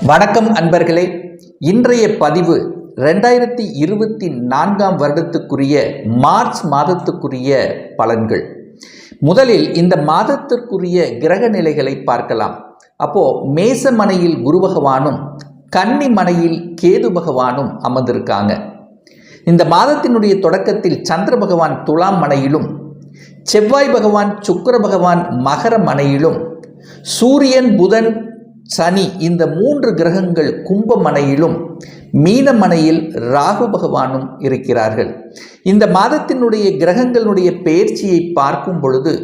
வணக்கம் அன்பர்களே. இன்றைய பதிவு 2024 வருடத்துக்குரிய மார்ச் மாதத்துக்குரிய பலன்கள். முதலில் இந்த மாதத்திற்குரிய கிரக நிலைகளை பார்க்கலாம். மேச மனையில் குரு பகவானும் கன்னி மனையில் கேது பகவானும் அமர்ந்திருக்காங்க. இந்த மாதத்தினுடைய தொடக்கத்தில் சந்திர பகவான் துலாம் மனையிலும், செவ்வாய் பகவான் சுக்கிர பகவான் மகர மனையிலும், சூரியன் புதன் சனி இந்த 3 கிரகங்கள் கும்ப மனையிலும், மீன மனையில் ராகு பகவானும் இருக்கிறார்கள். இந்த மாதத்தினுடைய கிரகங்களுடைய பெயர்ச்சியை பார்க்கும் பொழுது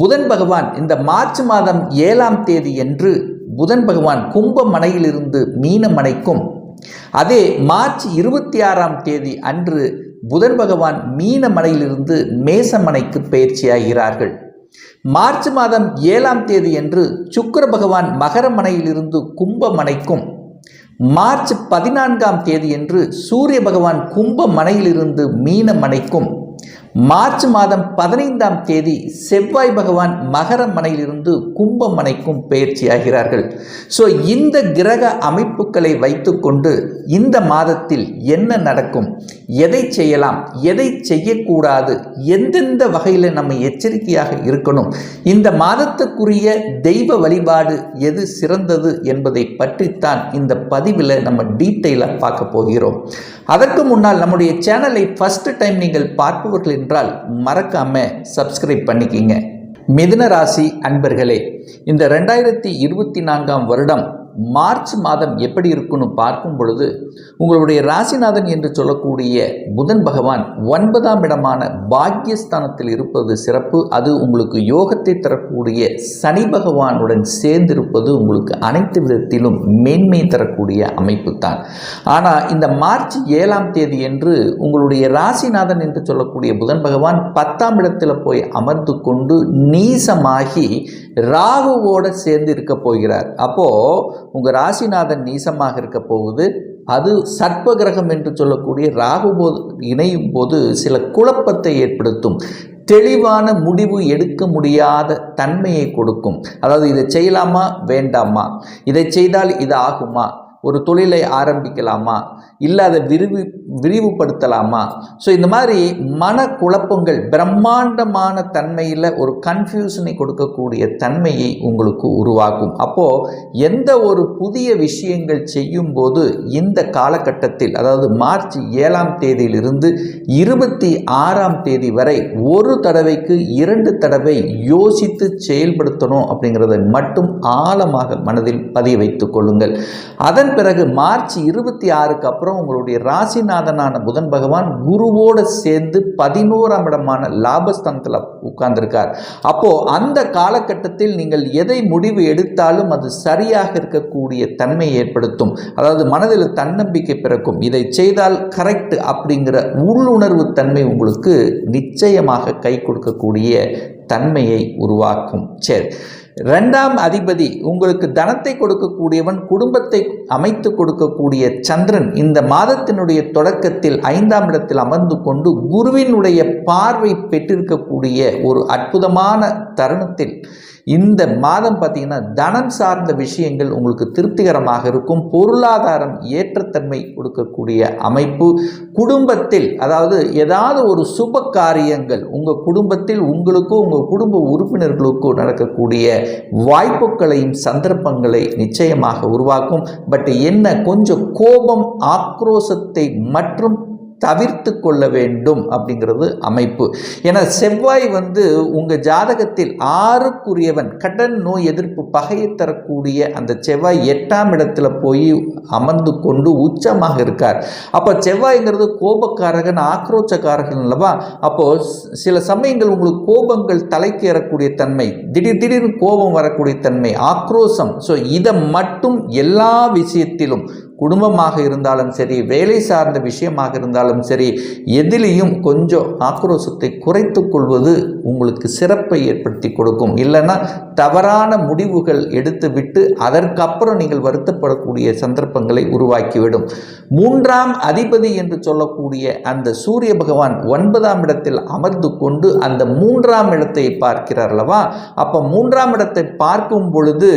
புதன் பகவான் இந்த மார்ச் மாதம் 7ஆம் தேதி என்று புதன் பகவான் கும்ப மனையிலிருந்து மீன மனைக்கும், அதே மார்ச் 26ஆம் தேதி அன்று புதன் பகவான் மீன மனையிலிருந்து மேசமனைக்கு பெயர்ச்சியாகிறார்கள். மார்ச் மாதம் 7ஆம் தேதி என்று சுக்கிர பகவான் மகர மனையிலிருந்து கும்ப மனைக்கும், மார்ச் 14ஆம் தேதி என்று சூரிய பகவான் கும்ப மனையிலிருந்து மீன மனைக்கும், மார்ச் மாதம் 15ஆம் தேதி செவ்வாய் பகவான் மகர மனையிலிருந்து கும்ப மனைக்கும் பெயர்ச்சியாகிறார்கள். இந்த கிரக அமைப்புகளை வைத்துக்கொண்டு இந்த மாதத்தில் என்ன நடக்கும், எதை செய்யலாம், எதை செய்யக்கூடாது, எந்தெந்த வகையில் நம்ம எச்சரிக்கையாக இருக்கணும், இந்த மாதத்துக்குரிய தெய்வ வழிபாடு எது சிறந்தது என்பதை பற்றித்தான் இந்த பதிவில் நம்ம டீட்டெயிலாக பார்க்க போகிறோம். அதற்கு முன்னால் நம்முடைய சேனலை ஃபர்ஸ்ட் டைம் நீங்கள் பார்ப்பவர்கள் என்றால் மறக்காம சப்ஸ்கிரைப் பண்ணிக்கிங்க. மிதுன ராசி அன்பர்களே, இந்த 2024ஆம் வருடம் மார்ச் மாதம் எப்படி இருக்குன்னு பார்க்கும் பொழுது உங்களுடைய ராசிநாதன் என்று சொல்லக்கூடிய புதன் பகவான் 9ஆம் இடமான பாக்யஸ்தானத்தில் இருப்பது சிறப்பு. அது உங்களுக்கு யோகத்தை தரக்கூடிய சனி பகவானுடன் சேர்ந்திருப்பது உங்களுக்கு அனைத்து விதத்திலும் மேன்மை தரக்கூடிய அமைப்பு தான். ஆனால் இந்த மார்ச் 7ஆம் தேதி என்று உங்களுடைய ராசிநாதன் என்று சொல்லக்கூடிய புதன் பகவான் 10ஆம் இடத்தில் போய் அமர்ந்து கொண்டு நீசமாகி ராகுவோடு சேர்ந்து இருக்க போகிறார். உங்கள் ராசிநாதன் நீசமாக இருக்க போகுது. அது சர்ப்ப கிரகம் என்று சொல்லக்கூடிய ராகு இணையும் போது சில குழப்பத்தை ஏற்படுத்தும், தெளிவான முடிவு எடுக்க முடியாத தன்மையை கொடுக்கும். அதாவது இதை செய்யலாமா வேண்டாமா, இதை செய்தால் இது ஆகுமா, ஒரு தொழிலை ஆரம்பிக்கலாமா, இல்லை அதை விரிவுபடுத்தலாமா. இந்த மாதிரி மனக்குழப்பங்கள் பிரம்மாண்டமான தன்மையில் ஒரு கன்ஃபியூஷனை கொடுக்கக்கூடிய தன்மையை உங்களுக்கு உருவாக்கும். எந்த ஒரு புதிய விஷயங்கள் செய்யும் போது இந்த காலகட்டத்தில், அதாவது மார்ச் 7ஆம் தேதியிலிருந்து 26ஆம் தேதி வரை ஒரு தடவைக்கு 2 தடவை யோசித்து செயல்படுத்தணும் அப்படிங்கிறத மட்டும் ஆழமாக மனதில் பதிய வைத்துக் கொள்ளுங்கள். அதன் பிறகு மார்ச் 26க்கு அப்புறம் உங்களுடைய ராசிநாதனான புதன் பகவான் குருவோடு சேர்ந்து 11ஆம் இடமான லாபஸ்தானத்தில் உட்கார்ந்திருக்கார். அந்த காலகட்டத்தில் நீங்கள் எதை முடிவு எடுத்தாலும் அது சரியாக இருக்கக்கூடிய தன்மை ஏற்படுத்தும். அதாவது மனதில் தன்னம்பிக்கை பிறக்கும். இதை செய்தால் கரெக்ட் அப்படிங்கிற உள்ளுணர்வு தன்மை உங்களுக்கு நிச்சயமாக கை கொடுக்கக்கூடிய தன்மையை உருவாக்கும். சரி, 2ஆம் அதிபதி உங்களுக்கு தனத்தை கொடுக்கக்கூடியவன், குடும்பத்தை அமைத்து கொடுக்கக்கூடிய சந்திரன் இந்த மாதத்தினுடைய தொடக்கத்தில் 5ஆம் இடத்தில் அமர்ந்து கொண்டு குருவினுடைய பார்வை பெற்றிருக்கக்கூடிய ஒரு அற்புதமான தருணத்தில் இந்த மாதம் பார்த்தீங்கன்னா தனம் சார்ந்த விஷயங்கள் உங்களுக்கு திருப்திகரமாக இருக்கும். பொருளாதாரம் ஏற்றத்தன்மை கொடுக்கக்கூடிய அமைப்பு. குடும்பத்தில், அதாவது ஏதாவது ஒரு சுப காரியங்கள் உங்கள் குடும்பத்தில் உங்களுக்கோ உங்கள் குடும்ப உறுப்பினர்களுக்கோ நடக்கக்கூடிய வாய்ப்புகளையும் சந்தர்ப்பங்களை நிச்சயமாக உருவாக்கும். பட் என்ன, கொஞ்சம் கோபம் ஆக்ரோஷத்தை மற்றும் தவிர்த்து கொள்ள வேண்டும் அப்படிங்கிறது அமைப்பு. ஏன்னா செவ்வாய் உங்கள் ஜாதகத்தில் 6க்குரியவன், கடன் நோய் எதிர்ப்பு பகையை தரக்கூடிய அந்த செவ்வாய் 8ஆம் இடத்துல போய் அமர்ந்து கொண்டு உச்சமாக இருக்கார். செவ்வாய்ங்கிறது கோபக்காரகன், ஆக்ரோச்சக்காரகன் அல்லவா. சில சமயங்கள் உங்களுக்கு கோபங்கள் தலைக்கு ஏறக்கூடிய தன்மை, திடீர்னு கோபம் வரக்கூடிய தன்மை, ஆக்ரோஷம். இதை மட்டும் எல்லா விஷயத்திலும், குடும்பமாக இருந்தாலும் சரி, வேலை சார்ந்த விஷயமாக இருந்தாலும் சரி, எதிலையும் கொஞ்சம் ஆக்ரோஷத்தை குறைத்து கொள்வது உங்களுக்கு சிறப்பை ஏற்படுத்தி கொடுக்கும். இல்லைன்னா தவறான முடிவுகள் எடுத்துவிட்டு அதற்கப்புறம் நீங்கள் வருத்தப்படக்கூடிய சந்தர்ப்பங்களை உருவாக்கிவிடும். 3ஆம் அதிபதி என்று சொல்லக்கூடிய அந்த சூரிய பகவான் 9ஆம் இடத்தில் அமர்ந்து கொண்டு அந்த 3ஆம் இடத்தை பார்க்கிறார் அல்லவா? அப்போ 3ஆம் இடத்தை பார்க்கும் பொழுது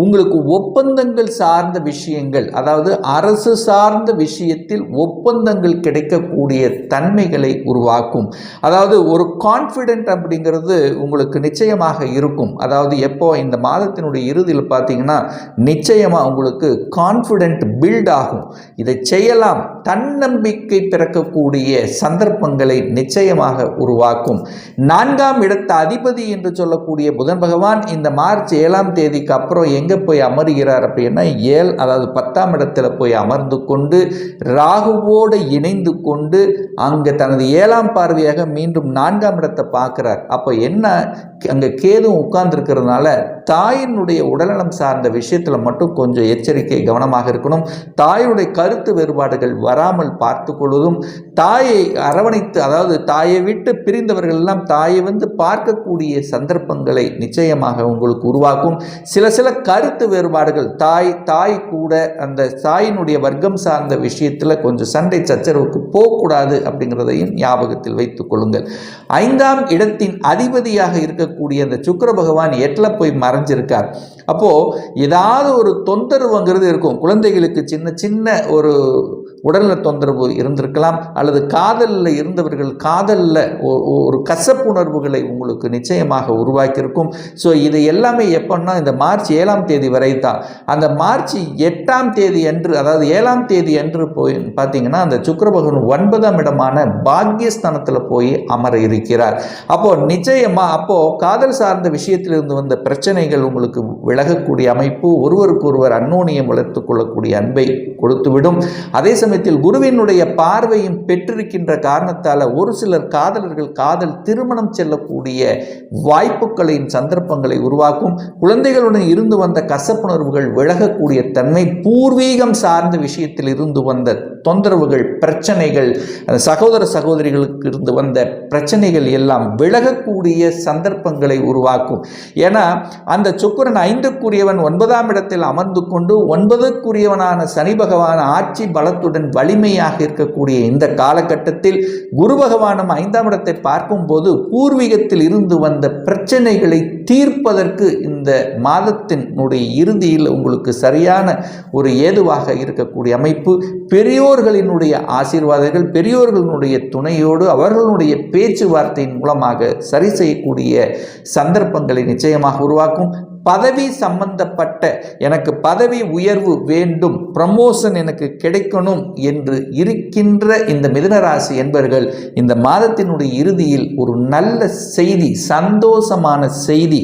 உங்களுக்கு ஒப்பந்தங்கள் சார்ந்த விஷயங்கள், அதாவது அரசு சார்ந்த விஷயத்தில் ஒப்பந்தங்கள் கிடைக்கக்கூடிய தன்மைகளை உருவாக்கும். அதாவது ஒரு கான்ஃபிடென்ட் அப்படிங்கிறது உங்களுக்கு நிச்சயமாக இருக்கும். அதாவது எப்போ இந்த மாதத்தினுடைய இறுதியில் பார்த்தீங்கன்னா நிச்சயமாக உங்களுக்கு கான்ஃபிடென்ட் பில்ட் ஆகும். இதை செய்யலாம், தன்னம்பிக்கை பிறக்கக்கூடிய சந்தர்ப்பங்களை நிச்சயமாக உருவாக்கும். 4ஆம் இடத்த அதிபதி என்று சொல்லக்கூடிய புதன் பகவான் இந்த மார்ச் 7ஆம் தேதிக்கு அப்புறம் எங்கே போய் அமர்கிறார் அப்படின்னா அதாவது 10ஆம் இடத்துல போய் அமர்ந்து கொண்டு ராகுவோடு இணைந்து கொண்டு அங்கே தனது 7ஆம் பார்வையாக மீண்டும் 4ஆம் இடத்தை பார்க்கிறார். அப்போ என்ன, அங்கே கேது உட்கார்ந்துருக்கிறதுனால தாயினுடைய உடல்நலம் சார்ந்த விஷயத்தில் மட்டும் கொஞ்சம் எச்சரிக்கை கவனமாக இருக்கணும். தாயுடைய கருத்து வேறுபாடுகள் வராமல் பார்த்து கொள்வதும், தாயை அரவணைத்து, அதாவது தாயை விட்டு பிரிந்தவர்கள் எல்லாம் தாயை பார்க்கக்கூடிய சந்தர்ப்பங்களை நிச்சயமாக உங்களுக்கு உருவாக்கும். சில கருத்து வேறுபாடுகள் தாய் கூட அந்த தாயினுடைய வர்க்கம் சார்ந்த விஷயத்தில் கொஞ்சம் சண்டை சச்சரவுக்கு போகக்கூடாது அப்படிங்கிறதையும் ஞாபகத்தில் வைத்துக் கொள்ளுங்கள். 5ஆம் இடத்தின் அதிபதியாக இருக்கக்கூடிய அந்த சுக்கிர பகவான் 8ல் போய் மறைஞ்சிருக்கார். அப்போ ஏதாவது ஒரு தொந்தரவுங்கிறது இருக்கும். குழந்தைகளுக்கு சின்ன ஒரு உடல்நல தொந்தரவு இருந்திருக்கலாம், அல்லது காதலில் இருந்தவர்கள் காதலில் ஒரு கசப்புணர்வுகளை உங்களுக்கு நிச்சயமாக உருவாக்கியிருக்கும். ஸோ இது எல்லாமே எப்போன்னா இந்த மார்ச் 7ஆம் தேதி வரை தான். அந்த மார்ச் 8ஆம் தேதி அன்று, அதாவது 7ஆம் தேதி அன்று போய் பார்த்தீங்கன்னா அந்த சுக்கிர பகவான் 9ஆம் இடமான பாக்யஸ்தானத்தில் போய் அமர இருக்கிறார். அப்போது நிச்சயமாக அப்போது காதல் சார்ந்த விஷயத்திலிருந்து வந்த பிரச்சனைகள் உங்களுக்கு விலகக்கூடிய அமைப்பு, ஒருவருக்கொருவர் அந்யோன்யம் வளர்த்து கொள்ளக்கூடிய அன்பை கொடுத்துவிடும். அதே சமயத்தில் குருவினுடைய பார்வையும் பெற்றிருக்கின்ற காரணத்தால் ஒரு சிலர் காதலர்கள் காதல் திருமணம் செல்லக்கூடிய வாய்ப்புகளின் சந்தர்ப்பங்களை உருவாக்கும். குழந்தைகளுடன் இருந்து வந்த கசப்புணர்வுகள் விலகக்கூடிய தன்மை, பூர்வீகம் சார்ந்த விஷயத்தில் இருந்து வந்த தொந்தரவுகள், பிரச்சனைகள், சகோதர சகோதரிகளுக்கு இருந்து வந்த பிரச்சனைகள் எல்லாம் விலகக்கூடிய சந்தர்ப்பங்களை உருவாக்கும். ஏன்னா அந்த சுக்கிரன் 5க்குரியவன் 9ஆம் இடத்தில் அமர்ந்து கொண்டு 9க்குரியவனான சனி பகவான் ஆட்சி பலத்துடன் வலிமையாக இருக்கக்கூடிய இந்த காலகட்டத்தில் குரு பகவானும் 5ஆம் இடத்தை பார்க்கும்போது பூர்வீகத்தில் இருந்து வந்த பிரச்சனைகளை தீர்ப்பதற்கு இந்த மாதத்தினுடைய இறுதியில் உங்களுக்கு சரியான ஒரு ஏதுவாக இருக்கக்கூடிய அமைப்பு. பெரியோர்களினுடைய ஆசீர்வாதங்கள், பெரியோர்களினுடைய துணையோடு அவர்களுடைய பேச்சுவார்த்தையின் மூலமாக சரி செய்யக்கூடிய சந்தர்ப்பங்களை நிச்சயமாக உருவாக்கும். பதவி சம்பந்தப்பட்ட எனக்கு பதவி உயர்வு வேண்டும், ப்ரமோஷன் எனக்கு கிடைக்கணும் என்று இருக்கின்ற இந்த மிதுனராசி என்பவர்கள் இந்த மாதத்தினுடைய இறுதியில் ஒரு நல்ல செய்தி, சந்தோஷமான செய்தி,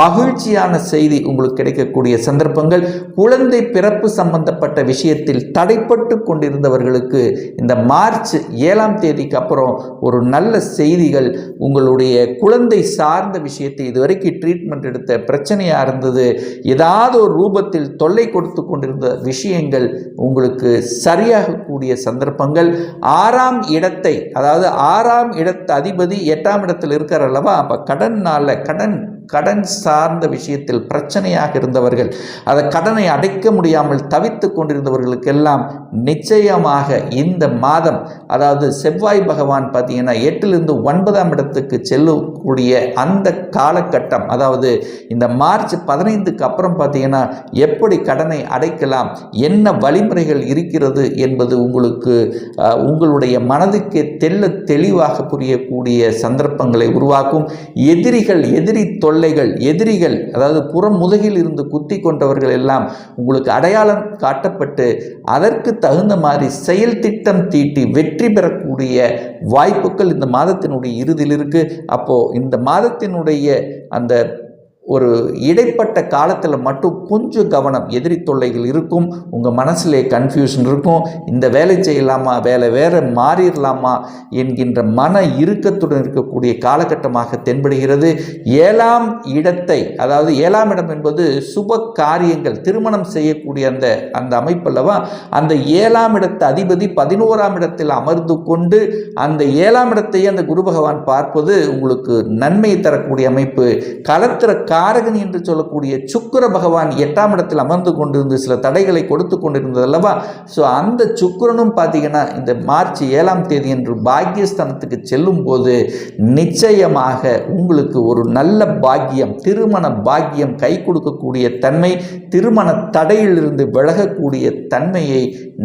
மகிழ்ச்சியான செய்தி உங்களுக்கு கிடைக்கக்கூடிய சந்தர்ப்பங்கள். குழந்தை பிறப்பு சம்பந்தப்பட்ட விஷயத்தில் தடைப்பட்டு கொண்டிருந்தவர்களுக்கு இந்த மார்ச் 7ஆம் தேதிக்கு அப்புறம் ஒரு நல்ல செய்திகள், உங்களுடைய குழந்தை சார்ந்த விஷயத்தை இதுவரைக்கும் ட்ரீட்மெண்ட் எடுத்த பிரச்சனையாக இருந்தது, ஏதாவது ஒரு ரூபத்தில் தொல்லை கொடுத்து கொண்டிருந்த விஷயங்கள் உங்களுக்கு சரியாகக்கூடிய சந்தர்ப்பங்கள். 6ஆம் இடத்தை, அதாவது 6ஆம் இடத்து அதிபதி 8ஆம் இடத்தில் இருக்கிற அல்லவா, அப்போ கடன் சார்ந்த விஷயத்தில் பிரச்சனையாக இருந்தவர்கள், அதை கடனை அடைக்க முடியாமல் தவித்து கொண்டிருந்தவர்களுக்கெல்லாம் நிச்சயமாக இந்த மாதம், அதாவது செவ்வாய் பகவான் பார்த்தீங்கன்னா 8லிருந்து 9ஆம் இடத்துக்கு செல்லக்கூடிய அந்த காலகட்டம், அதாவது இந்த மார்ச் 15க்கு அப்புறம் பார்த்தீங்கன்னா எப்படி கடனை அடைக்கலாம், என்ன வழிமுறைகள் இருக்கிறது என்பது உங்களுக்கு உங்களுடைய மனதுக்கு தெளிவாக புரியக்கூடிய சந்தர்ப்பங்களை உருவாக்கும். எதிரி எதிரிகள், அதாவது புறம் முதுகில் இருந்து குத்தி கொண்டவர்கள் எல்லாம் உங்களுக்கு அடையாளம் காட்டப்பட்டு அதற்கு தகுந்த மாதிரி செயல் திட்டம் தீட்டி வெற்றி பெறக்கூடிய வாய்ப்புகள் இந்த மாதத்தினுடைய இறுதியில் இருக்கு. அப்போ இந்த மாதத்தினுடைய அந்த ஒரு இடைப்பட்ட காலத்தில் மட்டும் கொஞ்சம் கவனம், எதிரி தொல்லைகள் இருக்கும், உங்கள் மனசிலே கன்ஃபியூஷன் இருக்கும், இந்த வேலை செய்யலாமா, வேறு மாறிடலாமா என்கின்ற மன இறுக்கத்துடன் இருக்கக்கூடிய காலகட்டமாக தென்படுகிறது. 7ஆம் இடத்தை, அதாவது 7ஆம் இடம் என்பது சுப காரியங்கள், திருமணம் செய்யக்கூடிய அந்த அமைப்பல்லவா, அந்த 7ஆம் இடத்து அதிபதி 11ஆம் இடத்தில் அமர்ந்து கொண்டு அந்த 7ஆம் இடத்தையே அந்த குரு பகவான் பார்ப்பது உங்களுக்கு நன்மை தரக்கூடிய அமைப்பு. களத்திர காரகன் என்று சொல்லக்கூடிய சுக்கிர பகவான் 8ஆம் இடத்தில் அமர்ந்து கொண்டிருந்து சில தடைகளை கொடுத்து கொண்டிருந்தது அல்லவா? ஸோ அந்த சுக்கிரனும் பார்த்தீங்கன்னா இந்த மார்ச் 7ஆம் தேதி என்று பாக்கியஸ்தானத்துக்கு செல்லும் போது நிச்சயமாக உங்களுக்கு ஒரு நல்ல பாக்கியம், திருமண பாக்கியம் கை கொடுக்கக்கூடிய தன்மை, திருமண தடையிலிருந்து விலகக்கூடிய தன்மையை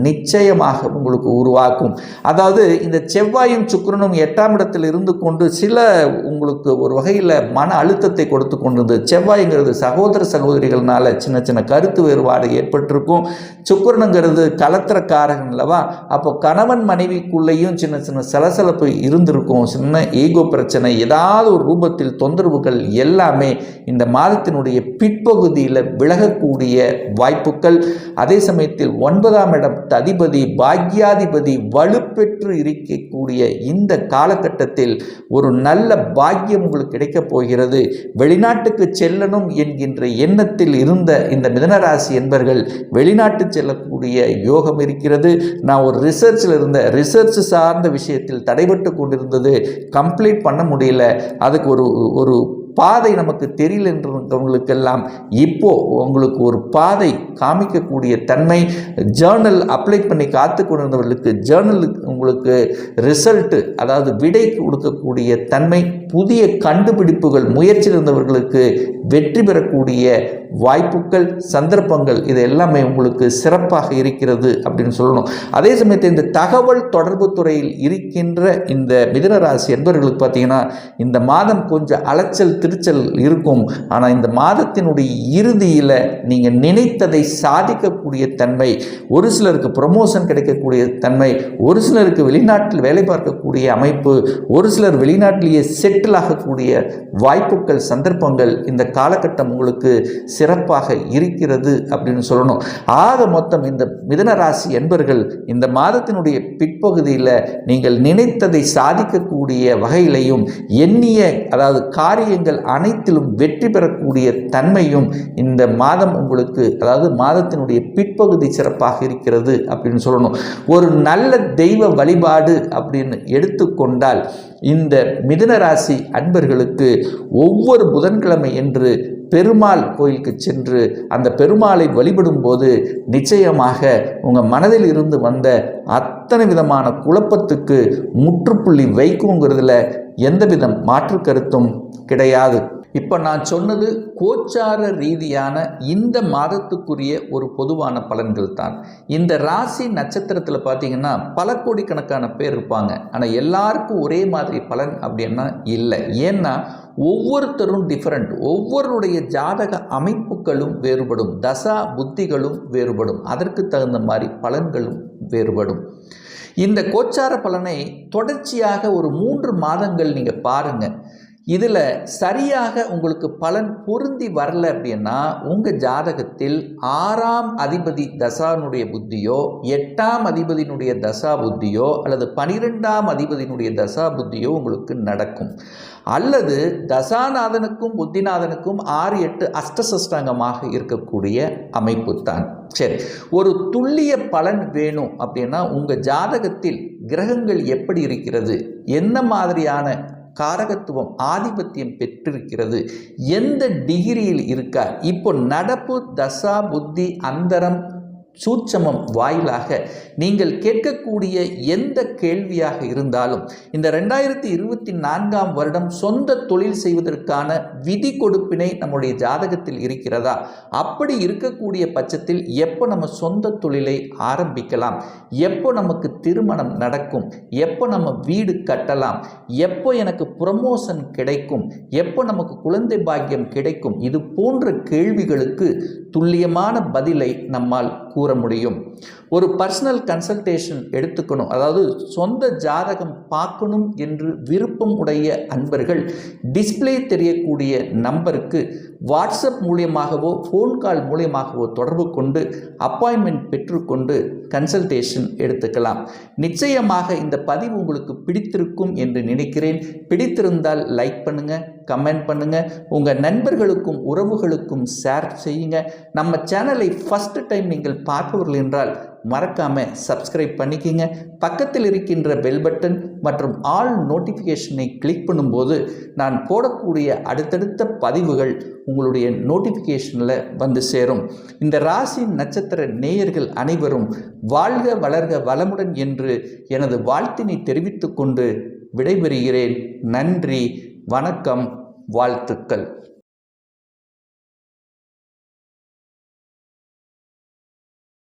நிச்சயமாக உங்களுக்கு உருவாக்கும். அதாவது இந்த செவ்வாயும் சுக்கிரனும் 8ஆம் இடத்தில் இருந்து கொண்டு சில உங்களுக்கு ஒரு வகையில் மன அழுத்தத்தை கொடுத்து கொண்டிருந்தது. செவ்வாய்ங்கிறது சகோதர சகோதரிகள்னால சின்ன சின்ன கருத்து வேறுபாடு ஏற்பட்டிருக்கும். சுக்கிரனுங்கிறது கலத்திரக்காரகன் அல்லவா? அப்போ கணவன் மனைவிக்குள்ளேயும் சின்ன சின்ன சலசலப்பு இருந்திருக்கும். சின்ன ஈகோ பிரச்சனை, ஏதாவது ஒரு ரூபத்தில் தொந்தரவுகள் எல்லாமே இந்த மாதத்தினுடைய பிற்பகுதியில் விலகக்கூடிய வாய்ப்புகள். அதே சமயத்தில் 9ஆம் இடம் அதிபதி பாக்யாதிபதி வலுப்பெற்று இருக்கக்கூடிய இந்த காலகட்டத்தில் ஒரு நல்ல பாக்கியம் உங்களுக்கு கிடைக்கப் போகிறது. வெளிநாட்டுக்கு செல்லணும் என்கின்ற எண்ணத்தில் இருந்த இந்த மிதுனராசி என்பர்கள் வெளிநாட்டு செல்லக்கூடிய யோகம் இருக்கிறது. நான் ஒரு ரிசர்ச்சில் இருந்த ரிசர்ச் சார்ந்த விஷயத்தில் தடைபட்டு கொண்டிருந்தது, கம்ப்ளீட் பண்ண முடியல. அதுக்கு ஒரு பாதை நமக்கு தெரியல என்றவங்களுக்கெல்லாம் இப்போ உங்களுக்கு ஒரு பாதை காமிக்கக்கூடிய தன்மை. ஜேர்னல் அப்ளை பண்ணி காத்து கொண்டிருந்தவர்களுக்கு ஜேர்னலுக்கு உங்களுக்கு ரிசல்ட்டு, அதாவது விடை கொடுக்கக்கூடிய தன்மை, புதிய கண்டுபிடிப்புகள் முயற்சியில் இருந்தவர்களுக்கு வெற்றி பெறக்கூடிய வாய்ப்புகள், சந்தர்ப்பங்கள், இது எல்லாமே உங்களுக்கு சிறப்பாக இருக்கிறது அப்படின்னு சொல்லணும். அதே சமயத்தில் இந்த தகவல் தொடர்பு துறையில் இருக்கின்ற இந்த மிதுனராசி என்பவர்களுக்கு பார்த்தீங்கன்னா இந்த மாதம் கொஞ்சம் அலைச்சல் திருச்சல் இருக்கும். ஆனால் இந்த மாதத்தினுடைய இறுதியில் நீங்கள் நினைத்ததை சாதிக்கக்கூடிய தன்மை, ஒரு சிலருக்கு ப்ரமோஷன் கிடைக்கக்கூடிய தன்மை, ஒரு சிலருக்கு வெளிநாட்டில் வேலை பார்க்கக்கூடிய அமைப்பு, ஒரு சிலர் வெளிநாட்டிலேயே செட்டில் ஆகக்கூடிய வாய்ப்புகள், சந்தர்ப்பங்கள் இந்த காலகட்டம் உங்களுக்கு சிறப்பாக இருக்கிறது அப்படின்னு சொல்லணும். ஆக மொத்தம் இந்த மிதுனராசி என்பர்கள் இந்த மாதத்தினுடைய பிற்பகுதியில் நீங்கள் நினைத்ததை சாதிக்கக்கூடிய வகையிலையும் எண்ணிய, அதாவது காரியங்கள் அனைத்திலும் வெற்றி பெறக்கூடிய தன்மையும் இந்த மாதம் உங்களுக்கு, அதாவது மாதத்தினுடைய பிற்பகுதி சிறப்பாக இருக்கிறது அப்படின்னு சொல்லணும். ஒரு நல்ல தெய்வ வழிபாடு அப்படின்னு எடுத்துக்கொண்டால் இந்த மிதுனராசி அன்பர்களுக்கு ஒவ்வொரு புதன்கிழமை என்று பெருமாள் கோயிலுக்கு சென்று அந்த பெருமாளை வழிபடும் போது நிச்சயமாக உங்கள் மனதில் இருந்து வந்த அத்தனை விதமான குழப்பத்துக்கு முற்றுப்புள்ளி வைக்குங்கிறதுல எந்தவித மாற்று கருத்தும் கிடையாது. இப்போ நான் சொன்னது கோச்சார ரீதியான இந்த மாதத்துக்குரிய ஒரு பொதுவான பலன்கள் தான். இந்த ராசி நட்சத்திரத்தில் பார்த்தீங்கன்னா பல கோடிக்கணக்கான பேர் இருப்பாங்க. ஆனால் எல்லாருக்கும் ஒரே மாதிரி பலன் அப்படின்னா இல்லை. ஏன்னா ஒவ்வொருத்தரும் டிஃப்ரெண்ட், ஒவ்வொருடைய ஜாதக அமைப்புகளும் வேறுபடும், தசா புத்திகளும் வேறுபடும், அதற்கு தகுந்த மாதிரி பலன்களும் வேறுபடும். இந்த கோச்சார பலனை தொடர்ச்சியாக ஒரு 3 மாதங்கள் நீங்கள் பாருங்கள். இதில் சரியாக உங்களுக்கு பலன் பொருந்தி வரல அப்படின்னா உங்கள் ஜாதகத்தில் 6ஆம் அதிபதி தசானுடைய புத்தியோ, 8ஆம் அதிபதியினுடைய தசா புத்தியோ, அல்லது 12ஆம் அதிபதியினுடைய தசா புத்தியோ உங்களுக்கு நடக்கும். அல்லது தசாநாதனுக்கும் புத்திநாதனுக்கும் 6, 8 அஷ்டசஷ்டாங்கமாக இருக்கக்கூடிய அமைப்பு தான். சரி, ஒரு துல்லிய பலன் வேணும் அப்படின்னா உங்கள் ஜாதகத்தில் கிரகங்கள் எப்படி இருக்கிறது, என்ன மாதிரியான காரகத்துவம் ஆதிபத்தியம் பெற்றிருக்கிறது, எந்த டிகிரியில் இருக்கா, இப்போ நடப்பு தசா புத்தி அந்தரம் சூட்சமம் வாயிலாக நீங்கள் கேட்கக்கூடிய எந்த கேள்வியாக இருந்தாலும் இந்த 2024ஆம் வருடம் சொந்த தொழில் செய்வதற்கான விதி கொடுப்பினை நம்முடைய ஜாதகத்தில் இருக்கிறதா, அப்படி இருக்கக்கூடிய பட்சத்தில் எப்போ நம்ம சொந்த தொழிலை ஆரம்பிக்கலாம், எப்போ நமக்கு திருமணம் நடக்கும், எப்போ நம்ம வீடு கட்டலாம், எப்போ எனக்கு ப்ரமோஷன் கிடைக்கும், எப்போ நமக்கு குழந்தை பாக்கியம் கிடைக்கும், இது போன்ற கேள்விகளுக்கு துல்லியமான பதிலை நம்மால் கூற முடியும். ஒரு பர்சனல் கன்சல்டேஷன் எடுத்துக்கணும், அதாவது சொந்த ஜாதகம் பார்க்கணும் என்று விருப்பம் உடைய அன்பர்கள் டிஸ்பிளே தெரியக்கூடிய நம்பருக்கு வாட்ஸ்அப் மூலியமாகவோ ஃபோன் கால் மூலியமாகவோ தொடர்பு கொண்டு அப்பாயின்மெண்ட் பெற்றுக்கொண்டு கன்சல்டேஷன் எடுத்துக்கலாம். நிச்சயமாக இந்த பதிவு உங்களுக்கு பிடித்திருக்கும் என்று நினைக்கிறேன். பிடித்திருந்தால் லைக் பண்ணுங்கள், கமெண்ட் பண்ணுங்கள், உங்கள் நண்பர்களுக்கும் உறவுகளுக்கும் ஷேர் செய்யுங்க. நம்ம சேனலை ஃபஸ்ட்டு டைம் நீங்கள் பார்ப்பவர்கள் என்றால் மறக்காமல் சப்ஸ்கிரைப் பண்ணிக்கிங்க. பக்கத்தில் இருக்கின்ற பெல் பட்டன் மற்றும் ஆல் நோட்டிஃபிகேஷனை கிளிக் பண்ணும்போது நான் போடக்கூடிய அடுத்தடுத்த பதிவுகள் உங்களுடைய நோட்டிஃபிகேஷனில் வந்து சேரும். இந்த ராசி நட்சத்திர நேயர்கள் அனைவரும் வாழ்க வளர்க வளமுடன் என்று எனது வாழ்த்தினை தெரிவித்துக் கொண்டு விடைபெறுகிறேன். நன்றி, வணக்கம், வாழ்த்துக்கள்.